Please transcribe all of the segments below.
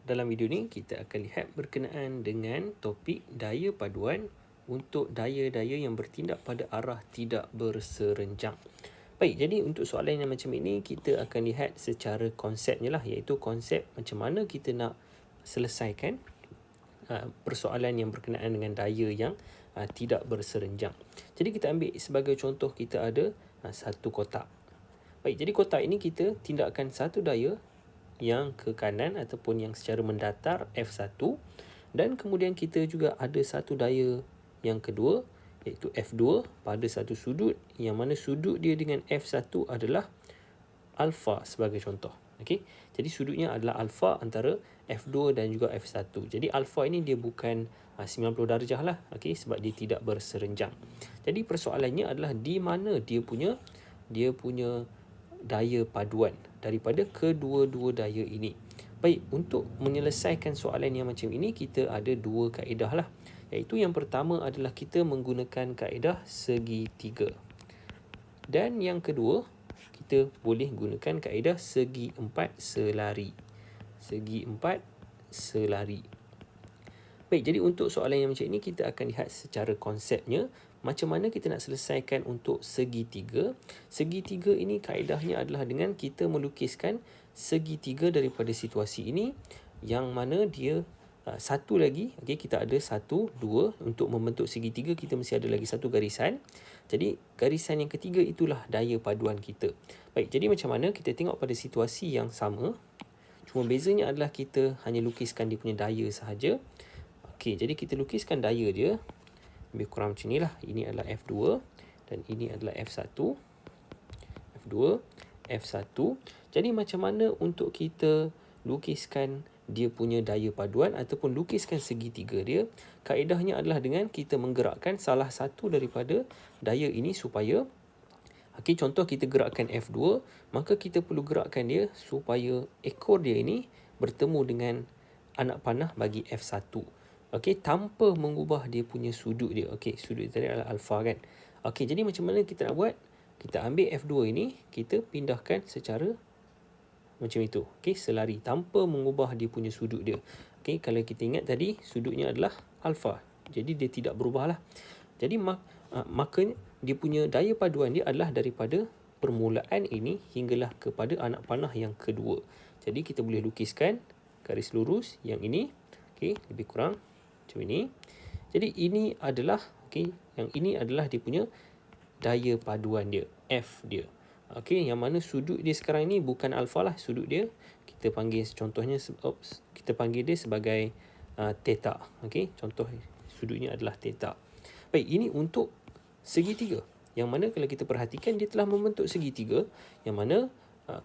Dalam video ni kita akan lihat berkenaan dengan topik daya paduan untuk daya-daya yang bertindak pada arah tidak berserenjang. Baik, jadi untuk soalan yang macam ini kita akan lihat secara konsepnya lah, iaitu konsep macam mana kita nak selesaikan persoalan yang berkenaan dengan daya yang tidak berserenjang. Jadi kita ambil sebagai contoh, kita ada satu kotak. Baik, jadi kotak ini kita tindakkan satu daya yang ke kanan ataupun yang secara mendatar F1, dan kemudian kita juga ada satu daya yang kedua iaitu F2 pada satu sudut, yang mana sudut dia dengan F1 adalah alfa sebagai contoh. Okey, jadi sudutnya adalah alfa antara F2 dan juga F1. Jadi alfa ini dia bukan 90 darjah lah, okey, sebab dia tidak berserenjang. Jadi persoalannya adalah di mana dia punya daya paduan daripada kedua-dua daya ini. Baik, untuk menyelesaikan soalan yang macam ini, kita ada dua kaedah lah. Iaitu yang pertama adalah kita menggunakan kaedah segitiga. Dan yang kedua, kita boleh gunakan kaedah segi empat selari. Segi empat selari. Baik, jadi untuk soalan yang macam ini, kita akan lihat secara konsepnya macam mana kita nak selesaikan untuk segitiga. Segitiga ini kaedahnya adalah dengan kita melukiskan segitiga daripada situasi ini, yang mana dia satu lagi, okay, kita ada satu, dua. Untuk membentuk segitiga kita mesti ada lagi satu garisan. Jadi garisan yang ketiga itulah daya paduan kita. Baik, jadi macam mana kita tengok pada situasi yang sama, cuma bezanya adalah kita hanya lukiskan dia punya daya sahaja. Okey, jadi kita lukiskan daya dia lebih kurang macam ni lah. Ini adalah F2 dan ini adalah F1. F2, F1. Jadi macam mana untuk kita lukiskan dia punya daya paduan ataupun lukiskan segitiga dia? Kaedahnya adalah dengan kita menggerakkan salah satu daripada daya ini supaya, okey, contoh kita gerakkan F2, maka kita perlu gerakkan dia supaya ekor dia ini bertemu dengan anak panah bagi F1. Okey, tanpa mengubah dia punya sudut dia. Okey, sudut tadi adalah alfa kan. Okey, jadi macam mana kita nak buat? Kita ambil F2 ini, kita pindahkan secara macam itu. Okey, selari tanpa mengubah dia punya sudut dia. Okey, kalau kita ingat tadi sudutnya adalah alfa. Jadi dia tidak berubah lah. Jadi maka dia punya daya paduan dia adalah daripada permulaan ini hinggalah kepada anak panah yang kedua. Jadi kita boleh lukiskan garis lurus yang ini. Okey, lebih kurang macam ini. Jadi ini adalah, okey, yang ini adalah dia punya daya paduan dia, F dia. Okey, yang mana sudut dia sekarang ni bukan alfa lah, sudut dia kita panggil contohnya kita panggil dia sebagai theta. Okey, contoh sudutnya adalah theta. Baik, ini untuk segitiga. Yang mana kalau kita perhatikan dia telah membentuk segitiga, yang mana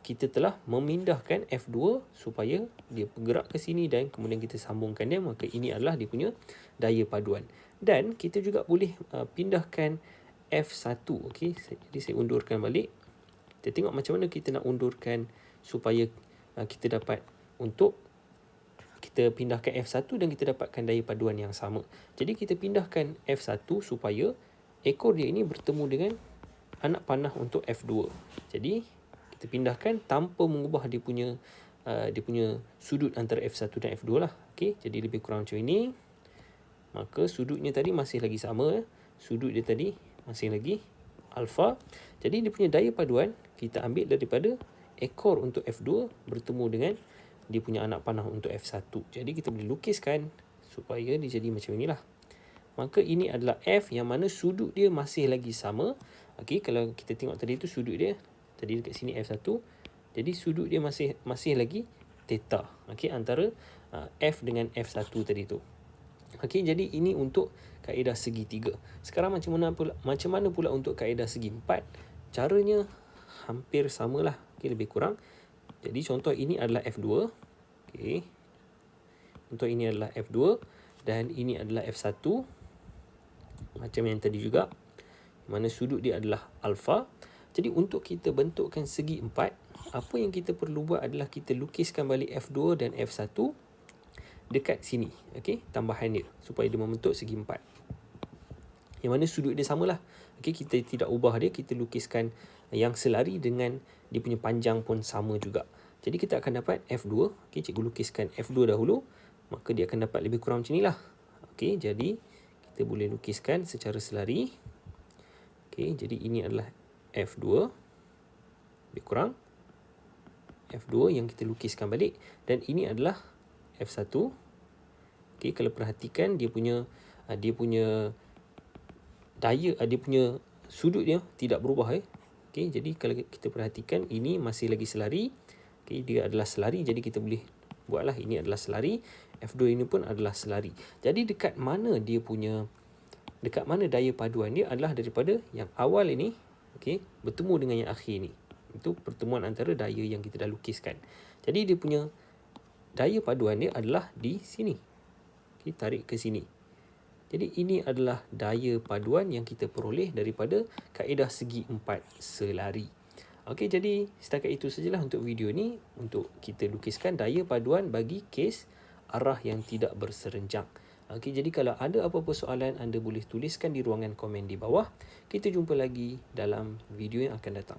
kita telah memindahkan F2 supaya dia bergerak ke sini dan kemudian kita sambungkan dia, maka ini adalah dia punya daya paduan. Dan kita juga boleh pindahkan F1. Okey, jadi saya undurkan balik. Kita tengok macam mana kita nak undurkan supaya kita dapat untuk kita pindahkan F1 dan kita dapatkan daya paduan yang sama. Jadi kita pindahkan F1 supaya ekor dia ini bertemu dengan anak panah untuk F2. Jadi kita pindahkan tanpa mengubah dia punya sudut antara F1 dan F2 lah. Okey, jadi lebih kurang macam ini. Maka sudutnya tadi masih lagi sama. Sudut dia tadi masih lagi alfa. Jadi dia punya daya paduan kita ambil daripada ekor untuk F2 bertemu dengan dia punya anak panah untuk F1. Jadi kita boleh lukiskan supaya dia jadi macam inilah. Maka ini adalah F yang mana sudut dia masih lagi sama. Okey, kalau kita tengok tadi tu sudut dia tadi dekat sini F1. Jadi sudut dia masih lagi theta. Okey, antara F dengan F1 tadi tu. Okey, jadi ini untuk kaedah segitiga. Sekarang macam mana pula untuk kaedah segi empat? Caranya hampir samalah. Okey, lebih kurang. Jadi contoh ini adalah F2. Okey. Contoh ini adalah F2 dan ini adalah F1. Macam yang tadi juga. Mana sudut dia adalah alfa. Jadi untuk kita bentukkan segi empat, apa yang kita perlu buat adalah kita lukiskan balik F2 dan F1 dekat sini. Okey, tambahan dia supaya dia membentuk segi empat. Yang mana sudut dia samalah. Okey, kita tidak ubah dia, kita lukiskan yang selari dengan dia punya panjang pun sama juga. Jadi kita akan dapat F2. Okey, cikgu lukiskan F2 dahulu. Maka dia akan dapat lebih kurang macam inilah. Okey, jadi kita boleh lukiskan secara selari. Okey, jadi ini adalah F2. Lebih kurang F2 yang kita lukiskan balik. Dan ini adalah F1. Okey, kalau perhatikan dia punya daya, dia punya sudut dia tidak berubah. Okey, jadi kalau kita perhatikan ini masih lagi selari. Okey, dia adalah selari, jadi kita boleh buatlah ini adalah selari. F2 ini pun adalah selari. Jadi dekat mana daya paduan dia adalah daripada yang awal ini, okey, bertemu dengan yang akhir ni. Itu pertemuan antara daya yang kita dah lukiskan. Jadi dia punya daya paduan dia adalah di sini. Okey, tarik ke sini. Jadi ini adalah daya paduan yang kita peroleh daripada kaedah segi empat selari. Okey, jadi setakat itu sajalah untuk video ni, untuk kita lukiskan daya paduan bagi kes arah yang tidak berserenjang. Okey, jadi kalau ada apa-apa soalan, anda boleh tuliskan di ruangan komen di bawah. Kita jumpa lagi dalam video yang akan datang.